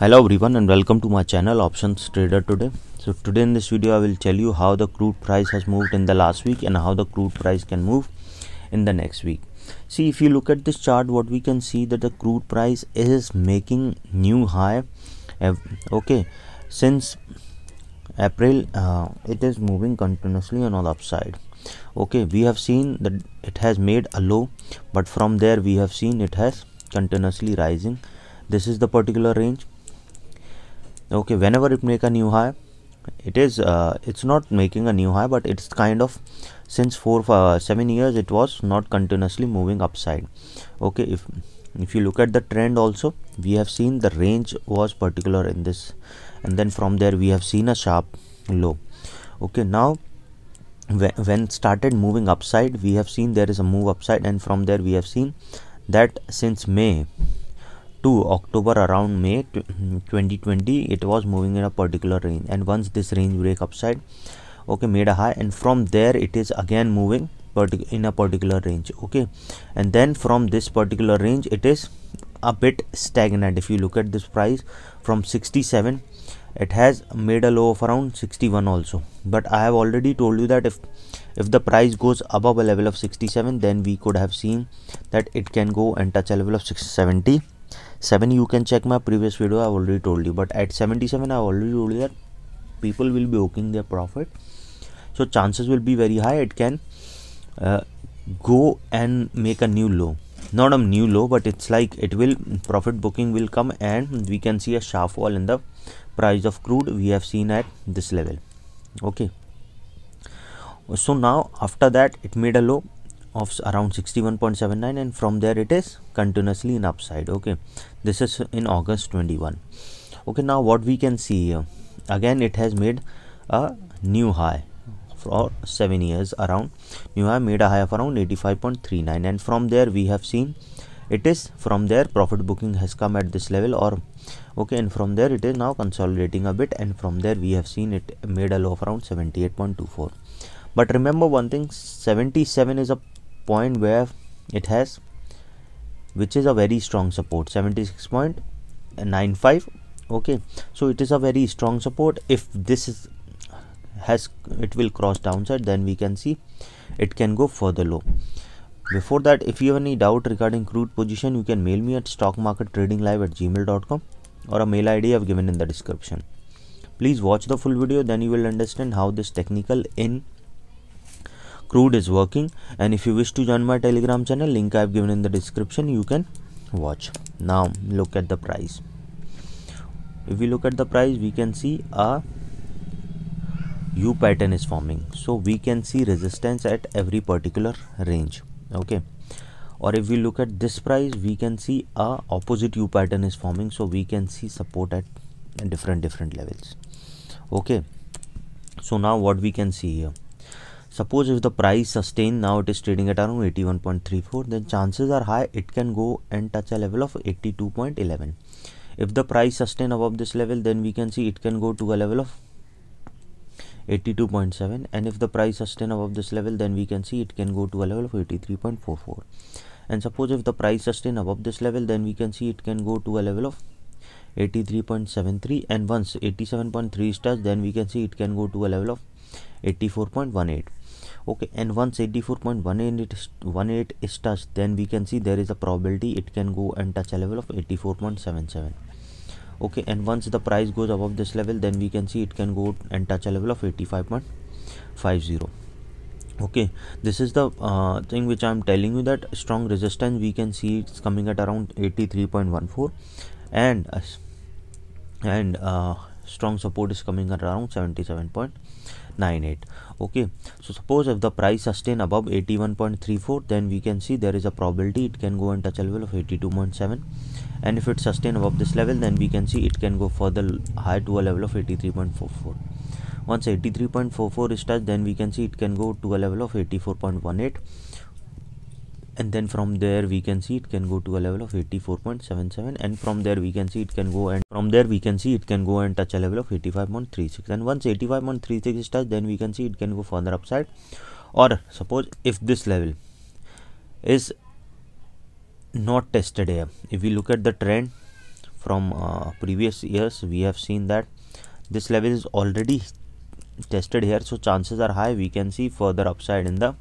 Hello everyone and welcome to my channel Options Trader today. So today in this video I will tell you how the crude price has moved in the last week and how the crude price can move in the next week. See, if you look at this chart, what we can see that the crude price is making new high. Okay, since April it is moving continuously on the upside. Okay, we have seen that it has made a low, but from there we have seen it has continuously rising. This is the particular range. Okay, whenever it make a new high, it's not making a new high, but it's kind of since 7 years it was not continuously moving upside. Okay, if you look at the trend also, we have seen the range was particular in this, and then from there we have seen a sharp low. Okay, now when it started moving upside, we have seen there is a move upside, and from there we have seen that since May to October, around May 2020, it was moving in a particular range, and once this range break upside, okay, made a high, and from there it is again moving in a particular range. Okay, and then from this particular range it is a bit stagnant. If you look at this price from 67, it has made a low of around 61 also, but I have already told you that if the price goes above a level of 67, then we could have seen that it can go and touch a level of 670. You can check my previous video, I already told you, but at 77 I already told you that people will be booking their profit, so chances will be very high it can go and make a new low. Not a new low, but it's like it will profit booking will come, and we can see a sharp fall in the price of crude we have seen at this level. Okay, so now after that it made a low of around 61.79, and from there it is continuously in upside. Okay, this is in August 21. Okay, now what we can see here, again it has made a new high for 7 years, around new high, made a high of around 85.39, and from there we have seen it is from there profit booking has come at this level, or okay, and from there it is now consolidating a bit, and from there we have seen it made a low of around 78.24. but remember one thing, 77 is a point where it has, which is a very strong support, 76.95. okay, so it is a very strong support. If this is it will cross downside, then we can see it can go further low. Before that, if you have any doubt regarding crude position, you can mail me at stockmarkettradinglive@gmail.com, or a mail ID I have given in the description. Please watch the full video, then you will understand how this technical in crude is working. And if you wish to join my Telegram channel, link I have given in the description, you can watch. Now look at the price. If we look at the price, we can see a U pattern is forming, so we can see resistance at every particular range. Okay, or if we look at this price, we can see a opposite U pattern is forming, so we can see support at different levels. Okay, so now what we can see here, suppose if the price sustain, now it is trading at around 81.34, then chances are high it can go and touch a level of 82.11. if the price sustain above this level, then we can see it can go to a level of 82.7, and if the price sustain above this level, then we can see it can go to a level of 83.44. and suppose if the price sustain above this level, then we can see it can go to a level of 83.73, and once 87.3 is touched, then we can see it can go to a level of 84.18. okay, and once 84.18 is touched, then we can see there is a probability it can go and touch a level of 84.77. okay, and once the price goes above this level, then we can see it can go and touch a level of 85.50. okay, this is the thing which I am telling you, that strong resistance we can see it's coming at around 83.14, and strong support is coming at around 77.98. okay, so suppose if the price sustain above 81.34, then we can see there is a probability it can go and touch a level of 82.7, and if it sustain above this level, then we can see it can go further high to a level of 83.44. once 83.44 is touched, then we can see it can go to a level of 84.18, and then from there we can see it can go to a level of 84.77, and from there we can see it can go and touch a level of 85.36, and once 85.36 is touched, then we can see it can go further upside. Or suppose if this level is not tested here, if we look at the trend from previous years, we have seen that this level is already tested here, so chances are high we can see further upside in the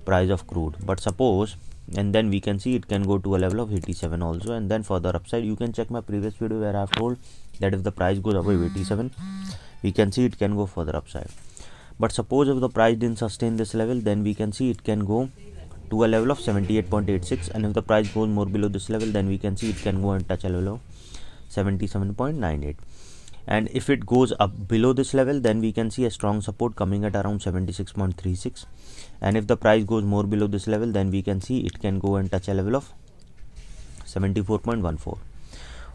price of crude. But suppose, and then we can see it can go to a level of 87 also, and then further upside. You can check my previous video where I have told that if the price goes above 87, we can see it can go further upside. But suppose if the price didn't sustain this level, then we can see it can go to a level of 78.86, and if the price goes more below this level, then we can see it can go and touch a level of 77.98. And if it goes up below this level, then we can see a strong support coming at around 76.36, and if the price goes more below this level, then we can see it can go and touch a level of 74.14.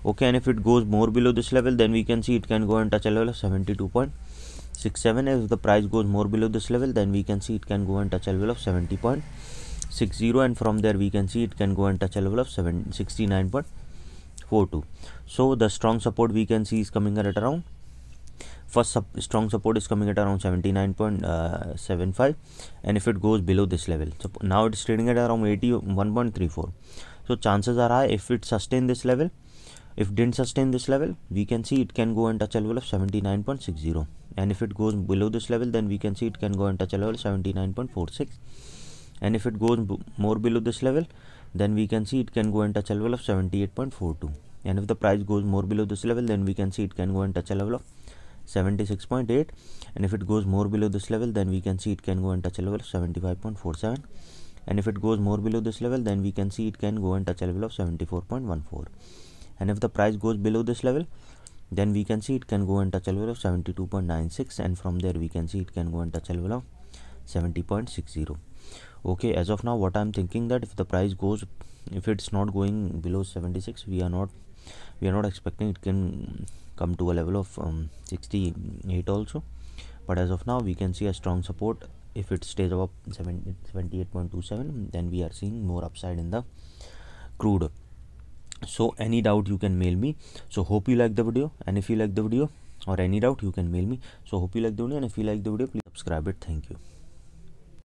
okay, and if it goes more below this level, then we can see it can go and touch a level of 72.67. if the price goes more below this level, then we can see it can go and touch a level of 70.60, and from there we can see it can go and touch a level of 69.42. so the strong support we can see is coming at around, first strong support is coming at around 79.75, and if it goes below this level, so now it is trading at around 81.34. so chances are high if it sustain this level. If didn't sustain this level, we can see it can go and touch a level of 79.60, and if it goes below this level, then we can see it can go and touch a level of 79.46, and if it goes more below this level, then we can see it can go and touch a level of 78.42, and if the price goes more below this level, then we can see it can go and touch a level of 76.8, and if it goes more below this level, then we can see it can go and touch a level of 75.47, and if it goes more below this level, then we can see it can go and touch a level of 74.14, and if the price goes below this level, then we can see it can go and touch a level of 72.96, and from there we can see it can go and touch a level of 70.60. okay, as of now what I'm thinking that if the price goes, if it's not going below 76, we are not expecting it can come to a level of 68 also, but as of now we can see a strong support. If it stays above 78.27, then we are seeing more upside in the crude. So any doubt you can mail me. So hope you like the video, and if you like the video or any doubt you can mail me. So hope you like the video, and if you like the video, please subscribe it. Thank you.